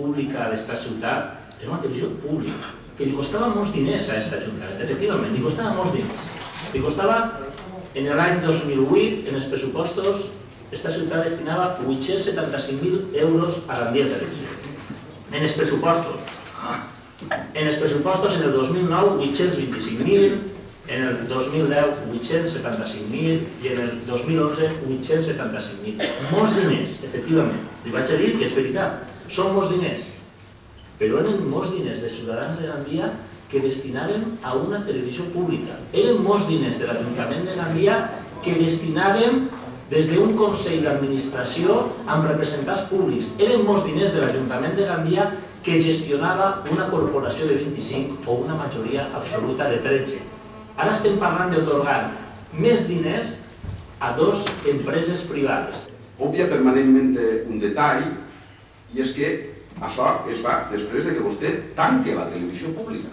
pública d'esta ciutat era una televisió pública, que li costava molts diners a aquest ajuntament, efectivament, li costava molts diners. Li costava, en l'any 2008, en els pressupostos, esta ciutat destinava 875.000 euros a Gandia Televisió. En els pressupostos. En els pressupostos, en el 2009, 825.000, en el 2010, 875.000 i en el 2011, 875.000. Molts diners, efectivament. Li vaig a dir que és veritat, són molts diners. Però eren molts diners de ciutadans de Gandia que destinaven a una televisió pública. Eren molts diners de l'Ajuntament de Gandia que destinaven des d'un Consell d'Administració amb representants públics. Eren molts diners de l'Ajuntament de Gandia que gestionava una corporació de 25 o una majoria absoluta de 13. Ara estem parlant d'atorgar més diners a dues empreses privades. Obvia permanentment un detall, i és que això es fa després que vostè tanque la televisió pública.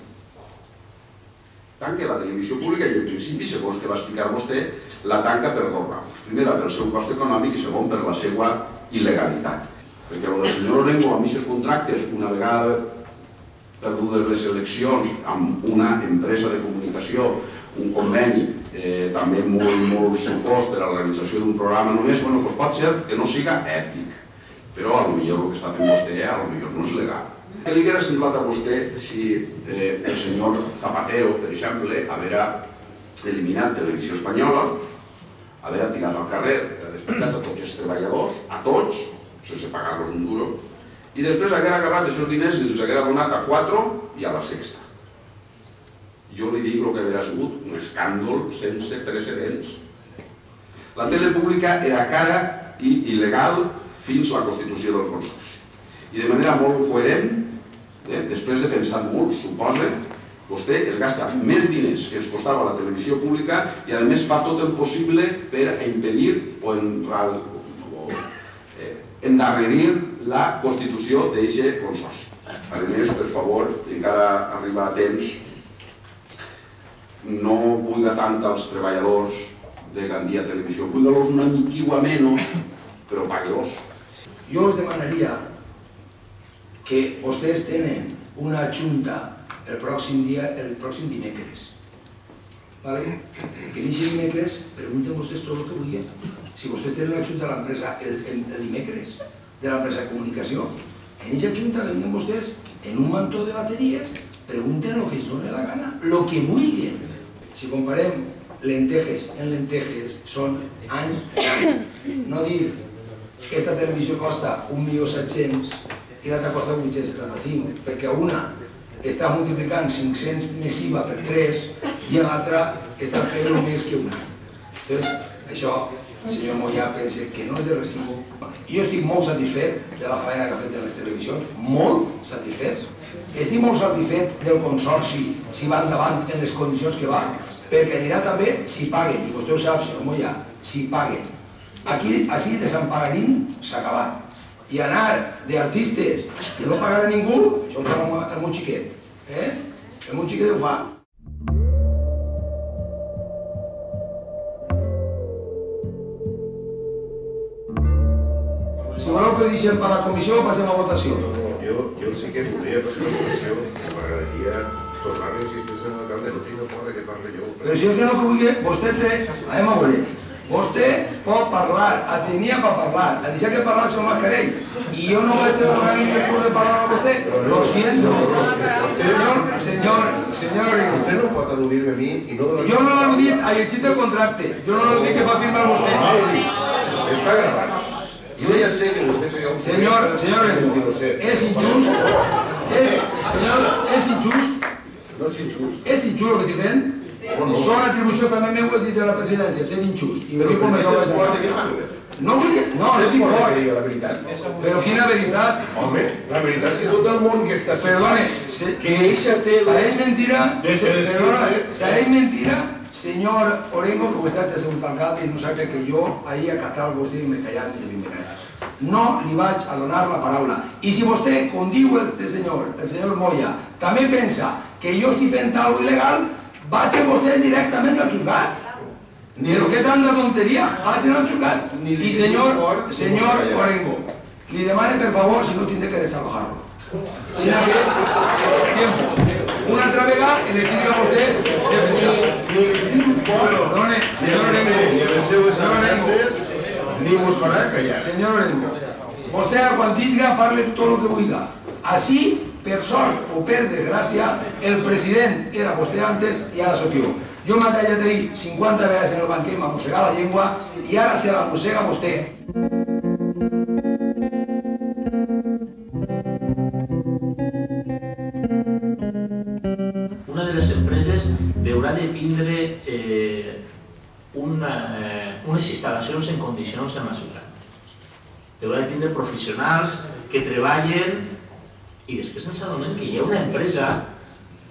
Tanque la televisió pública i, en principi, segons que va explicar vostè, la tanca per dos raons. Primera, pel seu cost econòmic i segon, per la seva il·legalitat. Perquè el senyor Orengo, amb aquests contractes, una vegada perdudes les eleccions amb una empresa de comunicació, un conveni també molt supòs per a la realització d'un programa només, doncs pot ser que no siga ètic. Però potser el que està fent vostè potser no és legal. Què li hauria semblat a vostè si el senyor Zapatero, per exemple, haguera eliminat Televisió Espanyola, haguera tirat al carrer, haguera despertat a tots els treballadors, a tots, sense pagar-los un duro, i després haguera agarrat aquests diners i els haguera donat a 4 i a la Sexta. Jo li dic que hauria sigut un escàndol sense precedents. La tele pública era cara i il·legal fins a la constitució del Consorci. I de manera molt coherent, després de pensar molt, suposa, vostè es gasta més diners que es costava la televisió pública i a més fa tot el possible per impedir o endarrerir la constitució d'aquest Consorci. A més, per favor, encara arriba a temps, no vulga tant als treballadors de Gandia Televisió, vulga-los una miquiua menys, però pague-los. Jo us demanaria que vostès tenen una junta el pròxim dimecres. Que d'aquest dimecres pregunten vostès tot el que vulguin. Si vostès tenen una junta de l'empresa el dimecres, de l'empresa de comunicació, en aquesta junta venen vostès en un mantó de bateries, pregunten el que es doni la gana, el que vulguin. Si comparem lentejes en lentejes, són anys d'any. No dir que aquesta televisió costa 1.700.000 i l'altra costa 875, perquè una està multiplicant 500 més IVA per 3 i l'altra està fent el més que una. Això, senyor Moya, pensa que no és de recibo. Jo estic molt satisfet de la feina que ha fet en les televisions, molt satisfet. Estic molt satisfet del Consorci si va endavant en les condicions que va, perquè anirà també si paguen, i vostè ho sap, senyor Moya, si paguen. Aquí, així, de Sant Pagarín, s'ha acabat. I anar d'artistes que no pagarà ningú, això ho fa el meu xiquet. El meu xiquet ho fa. Si voleu que deixem per la comissió, passem a votació. Jo sí que voldria passar a votació, que m'agradaria tornar a insistir en l'alcalde, no tinc por que parli jo. Però si és que no que vulgui, vostè té... Anem a veure. Vostè pot parlar, tenia per parlar, a deixar que parlar el senyor Mascarell, i jo no vaig a donar ni el punt de parlar a vostè, lo siento. Senyor Orengo. Vostè no pot al·ludir-me a mi i no donar... Jo no l'he dit a llegir el contracte, jo no l'he dit que va firmar vostè. Està gravat. Jo ja sé que vostè... Senyor Orengo, és injust, és injust. No és injust. És injust el que estic fent? Són atribucions també meues dins de la presidència, ser injust. Però per què tens por de que parle? No vull que... No, és por de que diga la veritat. Però quina veritat? Home, la veritat que tot el món que està Perdone, que eixa té... Pareix mentira, sereix mentira, senyor Orengo, que vostè ha sigut alcalde i no sap que jo ahir a Catal vostè m'he callat des de primera. No li vaig a donar la paraula. I si vostè, com diu el senyor Moya, també pensa que jo estic fent alguna cosa il·legal, vaig a vostè directament al jutjat. Però què tanta tonteria, vaig al jutjat. I senyor Orengo, li demane per favor si no tindré que desalojar-lo. Sino que, tiempo, una altra vegada elegit a vostè defensar. Senyor Orengo, Ni a les seues amenaces, ni mos farà callar. senyor Orengo, vostè quan disga parle tot el que vulga. Així, per sort o per desgràcia, el president era vostè antes i ara sóc jo. Jo m'ha callat ahir 50 vegades en el banquet, m'ha mossegat la llengua i ara se la mossega vostè. Una de les empreses haurà de tindre unes instal·lacions en condicions en la ciutat. Haurà de tindre professionals que treballen i després ens adonem que hi ha una empresa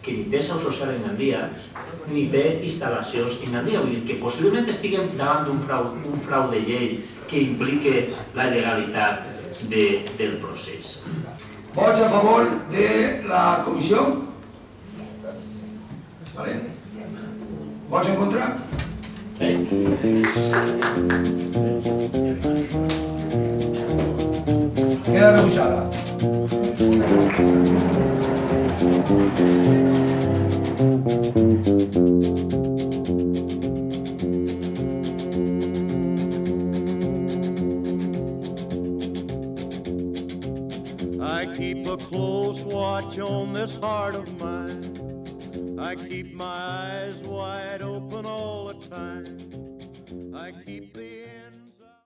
que ni té seu social en Gandia ni té instal·lacions en Gandia. Vull dir que possiblement estiguem davant d'un frau de llei que implique la legalitat del procés. Vots a favor de la comissió? Vale. Vots en contra? Queda rebutjada. I keep a close watch on this heart of mine. I keep my eyes wide open all the time. I keep the